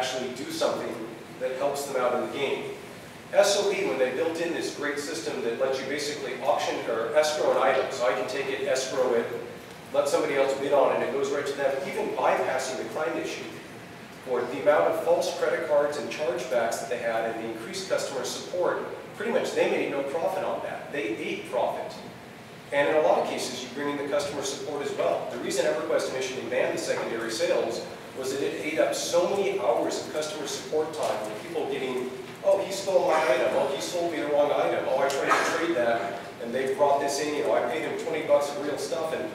actually do something that helps them out in the game. SOB, when they built in this great system that lets you basically auction or escrow an item, so I can take it, escrow it, let somebody else bid on it, and it goes right to them, even bypassing the client issue, or the amount of false credit cards and chargebacks that they had and the increased customer support, pretty much they made no profit on that. They ate profit. And in a lot of cases, you bring in the customer support as well. The reason EverQuest initially banned the secondary sales was that it ate up so many hours of customer support time with people getting, oh, he stole my item, oh, he sold me the wrong item, oh, I tried to trade that, and they brought this in, you know, I paid him 20 bucks of real stuff, and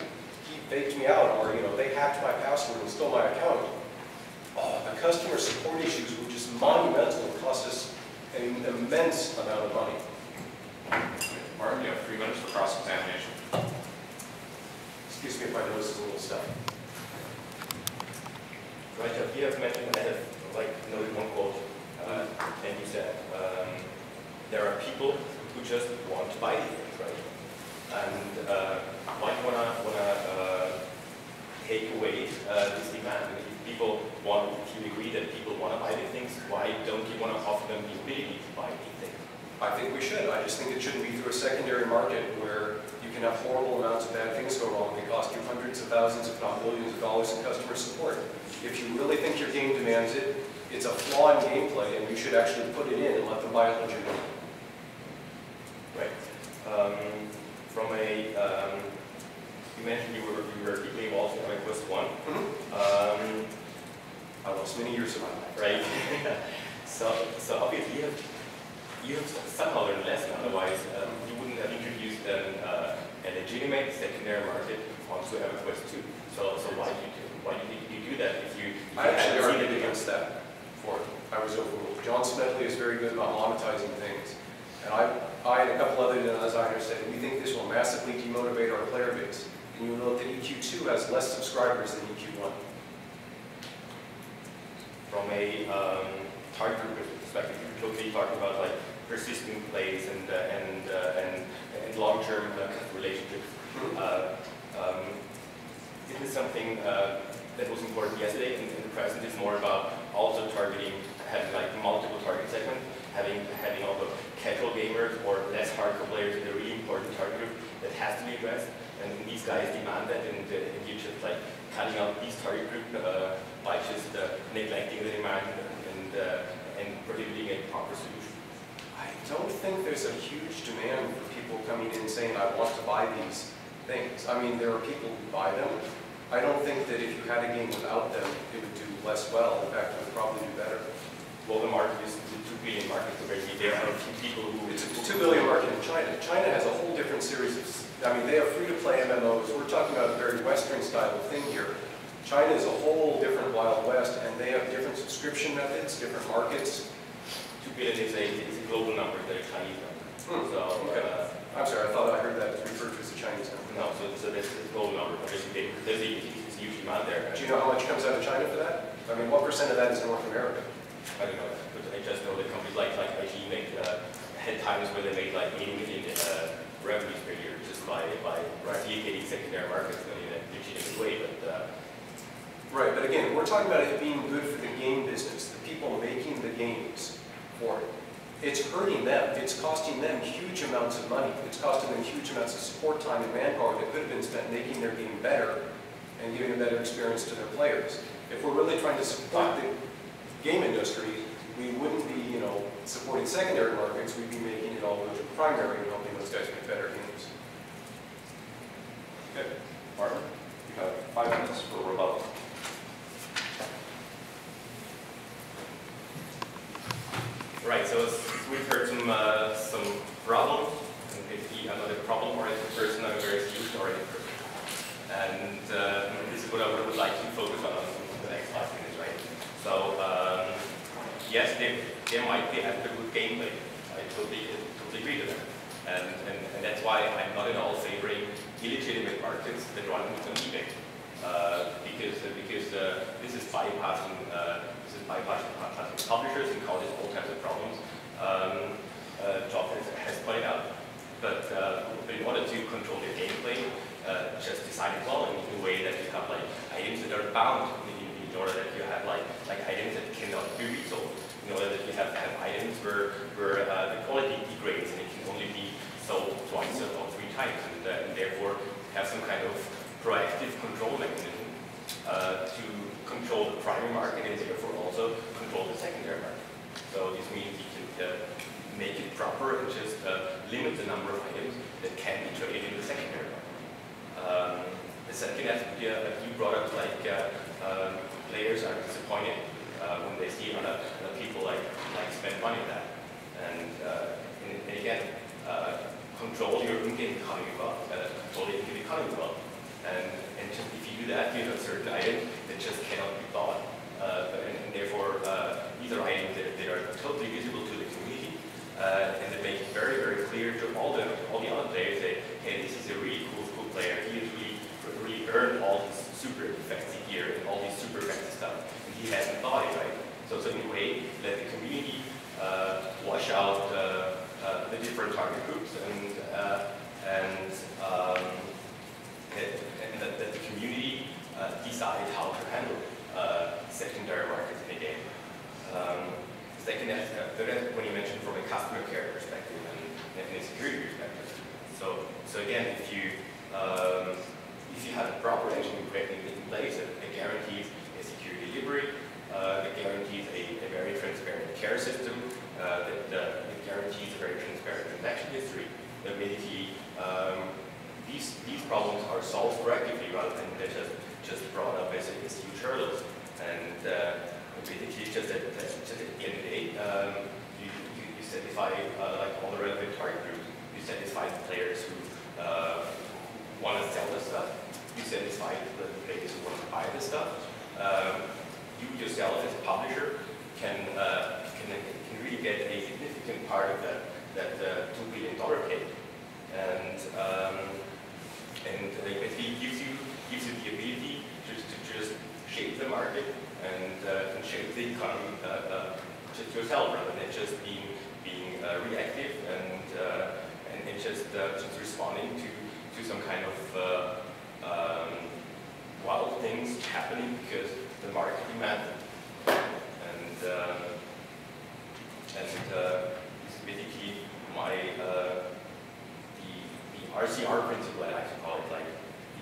he faked me out, or, you know, they hacked my password and stole my account. Oh, the customer support issues were just monumental and cost us an immense amount of money. Martin, you have 3 minutes for cross-examination. Excuse me if my nose is a little stuffy. Right, you have mentioned, I have like noted one quote, and you said, there are people who just want to buy these things, right? And why do you wanna take away this demand? And if people want, if you agree that people want to buy these things, why don't you want to offer them the ability to buy these things? I think we should. I just think it shouldn't be through a secondary market where you can have horrible amounts of bad things go wrong. They cost you hundreds of thousands, if not millions of dollars in customer support. If you really think your game demands it, it's a flaw in gameplay, and you should actually put it in and let them buy it legitimately. Right. From a, you mentioned you were deeply involved in MMOs 1. Mm-hmm. I lost many years of my life. Right. so obviously you have somehow learned a lesson. Otherwise, you wouldn't have introduced a legitimate secondary market onto MMOs 2. So why did you do that? If you I actually argued against that. I was overruled. John Smedley is very good about monetizing things. And I and a couple other designers said, we think this will massively demotivate our player base. And you will note that EQ2 has less subscribers than EQ1. From a target group perspective, you're totally talking about like persistent plays and long-term relationships. Isn't this something that was important yesterday and in the present is more about also targeting, having like multiple target segments, having all the casual gamers or less hardcore players in a really important target group that has to be addressed, and these guys demand that, and you're just like cutting out these target group by just neglecting the demand and prohibiting a proper solution. I don't think there's a huge demand for people coming in saying, I want to buy these things. I mean, there are people who buy them. I don't think that if you had a game without them, it would do less well. In fact, it would probably do better. Well, the market is a 2 billion market, so there are a few people who... It's a 2 billion market in China. China has a whole different series of... I mean, they have free-to-play MMOs. We're talking about a very Western style of thing here. China is a whole different Wild West, and they have different subscription methods, different markets. 2 billion is a global number, they're a Chinese number. So, okay. I'm sorry, I thought I heard that referred to as a Chinese number. No, so that's a global number. There's a huge demand there. Do you know how much comes out of China for that? I mean, what % of that is North America? I don't know that, but I just know that companies like IG had times where they made like 80 million revenues per year just by facilitating secondary markets in a legitimate way. But right, but again, we're talking about it being good for the game business, the people making the games for it. It's hurting them. It's costing them huge amounts of money. It's costing them huge amounts of support time and manpower that could have been spent making their game better and giving a better experience to their players. If we're really trying to support the game industry, we wouldn't be, you know, supporting secondary markets. We'd be making it all go to primary and helping those guys make better games. Okay, Martin, you have 5 minutes for rebuttal. Right, so we've heard some problems, and basically I'm not a problem-oriented person, I'm a very solution-oriented person. And this is what I would like to focus on the next 5 minutes, right? So, yes, there might be aspects with gameplay. I totally agree to that. And that's why I'm not at all favoring illegitimate markets that run on eBay. Because this is bypassing publishers and causes all kinds of problems. Job has pointed out. But in order to control the gameplay, just design it well in a way that you have like items that are bound, in order that you have like items that cannot be primary market and therefore also control the secondary market. So this means you can make it proper and just limit the number of items that can be traded in the secondary market. The second aspect you brought up, like players are disappointed when they see other people like spend money on that. And again, control your in-game economy well, control the in-game economy well. And just if you do that, you have certain items that just cannot be bought. And therefore, these are items that are totally visible to the community, and they make it very, very clear to all the other players that, hey, this is a really cool player. He has really earned all these super fancy gear and all these super fancy stuff, and he hasn't bought it, right? So in a way, let the community wash out the different target groups and that the community decide how to handle secondary markets in a game. Second, when you mentioned from a customer care perspective and a security perspective. So again, if you have a proper engine in place that guarantees a secure delivery, that guarantees a very transparent care system, that guarantees a very transparent transaction history, that basically these problems are solved proactively rather than they're just brought up as huge hurdles. And basically, just at the end of the day, you satisfy like all the relevant target groups. You satisfy the players who want to sell the stuff. You satisfy the players who want to buy the stuff. You yourself, as a publisher, can really get a significant part of that $2 billion cake, and it basically gives you the ability to just shape the market and shape the economy just yourself, rather than just being reactive and just responding to some kind of wild things happening because the market demands it. And this is basically my the RCR principle, I like to call it. Like,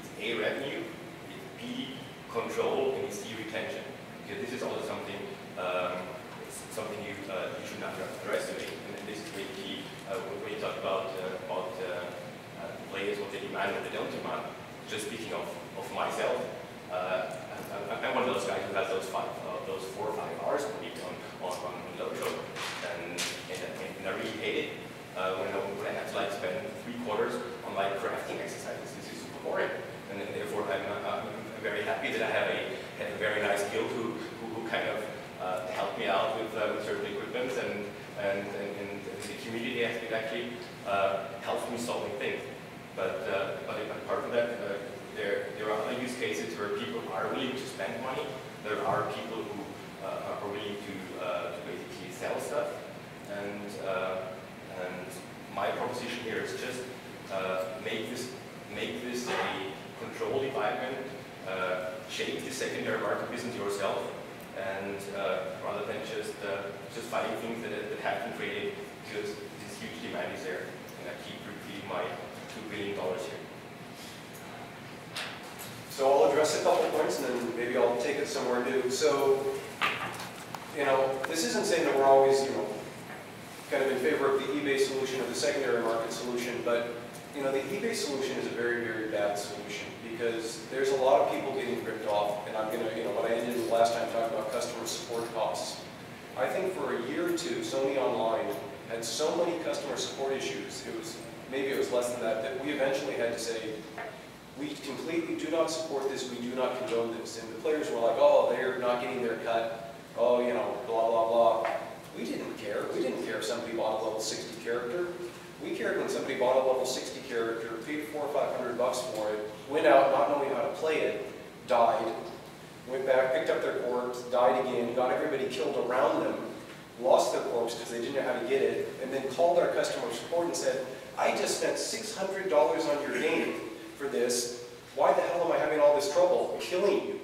it's A, revenue, it's B, control, and it's C, retention. Because this is also something you should not underestimate. And this is basically when you talk about players, what they demand, what they don't demand. Just speaking of myself, I'm one of those guys who has those 4 or 5 hours per week on Lojo, and I really hate it when I have to like spend 3/4 on like crafting exercises. This is super boring, and therefore I'm very happy that I have a very nice guild who kind of helped me out with certain equipment, and the community aspect actually helps me solving things. But apart from that, there are other use cases where people are willing to spend money. There are people who are willing to basically sell stuff, and my proposition here is just make this a controlled environment, shape the secondary market business yourself, and rather than just finding things that have been created because this huge demand is there. And I keep repeating my $2 billion here. So I'll address a couple points, and then maybe I'll take it somewhere new. So, this isn't saying that we're always, kind of in favor of the eBay solution or the secondary market solution, but, the eBay solution is a very, very bad solution because there's a lot of people getting ripped off, and I'm going to, what I ended the last time talking about customer support costs. I think for a year or two, Sony Online had so many customer support issues, maybe it was less than that we eventually had to say, we completely do not support this, we do not condone this. And the players were like, oh, they're not getting their cut, oh, blah, blah, blah. We didn't care. We didn't care if somebody bought a level 60 character. We cared when somebody bought a level 60 character, paid $400 or $500 for it, went out not knowing how to play it, died, went back, picked up their corpse, died again, got everybody killed around them, lost their corpse because they didn't know how to get it, and then called our customer support and said, I just spent $600 on your game for this. Why the hell am I having all this trouble killing you?